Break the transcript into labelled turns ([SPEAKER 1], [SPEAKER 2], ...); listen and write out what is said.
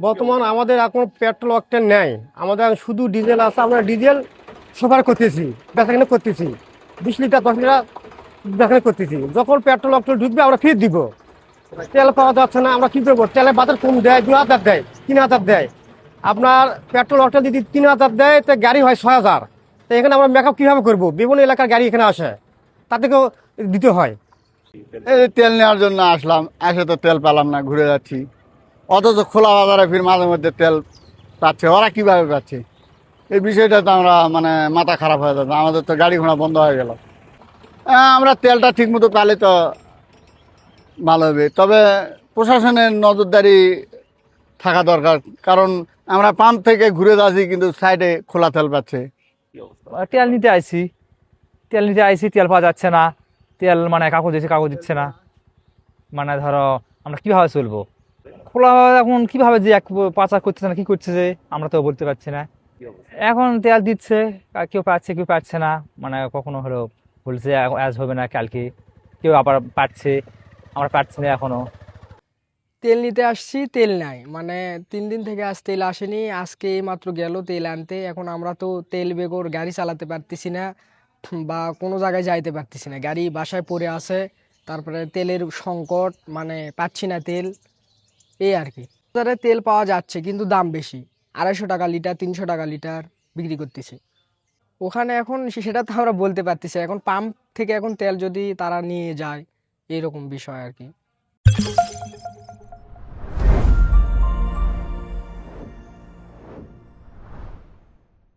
[SPEAKER 1] বর্তমান আমাদের এখন পেট্রোল অকটেন নেই, আমাদের শুধু ডিজেল আছে। আমরা ডিজেল সফর করতেছি, বেচাকেনা করতেছি, 20 লিটার 10 লিটার বেচাকেনা করতেছি। যখন পেট্রোল অকটেন ঢুকবে আমরা ফিরে দিব। তেল পাওয়া যাচ্ছে না, আমরা কি করবো? তেলের বাজার কম দেয়, 2,000 দেয়, 3,000 দেয়। আপনার পেট্রোল অকটেন যদি 3,000 দেয় তো গাড়ি হয় 6,000। তো এখানে আমরা মেকআপ কিভাবে করবো? বিভিন্ন এলাকার গাড়ি এখানে আসে, তাদেরকেও দিতে হয়।
[SPEAKER 2] এই যে তেল নেওয়ার জন্য আসলাম, এসে তো তেল পেলাম না, ঘুরে যাচ্ছি। অথচ খোলা বাজারে ফির মাঝে মধ্যে তেল পাচ্ছে, ওরা কিভাবে পাচ্ছে? এই বিষয়টা তো আমরা মানে মাথা খারাপ হয়ে যাচ্ছে, আমাদের তো গাড়ি ঘোড়া বন্ধ হয়ে গেল। আমরা তেলটা ঠিক মতো পেলে তো ভালো হবে, তবে প্রশাসনের নজরদারি থাকা দরকার। কারণ আমরা পাম্প থেকে ঘুরে যাচ্ছি কিন্তু সাইডে খোলা তেল পাচ্ছে।
[SPEAKER 3] তেল নিতে আইছি, তেল পাওয়া যাচ্ছে না। তেল মানে কাগজ দিচ্ছে, কাগজ দিচ্ছে না। মানে ধরো আমরা কিভাবে চলবো? খোলা এখন কিভাবে যে এক পাচার করতেছে না কি করছে যে আমরা তো বলতে পারছি না। এখন তেল দিচ্ছে, আর কেউ পাচ্ছে কেউ পাচ্ছে না। মানে কখনো হলো বলছে আজ হবে না কালকে, কেউ আবার পাচ্ছে, আমরা পাচ্ছি না এখনো।
[SPEAKER 4] তেল নিতে আসছি, তেল নাই, মানে 3 দিন থেকে আজ তেল আসেনি। আজকে মাত্র গেল তেল আনতে। এখন আমরা তো তেল বেগর গাড়ি চালাতে পারতেছি না, বা কোনো জায়গায় যাইতে পারতেছি না, গাড়ি বাসায় পড়ে আছে। তারপরে তেলের সংকট, মানে পাচ্ছি না তেল, এই আর কি। বাজারে তেল পাওয়া যাচ্ছে কিন্তু দাম বেশি, 250 টাকা লিটার, 300 টাকা লিটার বিক্রি করতেছে ওখানে। এখন সেটা তো আমরা বলতে পারতেছি না। এখন পাম্প থেকে এখন তেল যদি তারা নিয়ে যায়, এরকম বিষয় আর কি।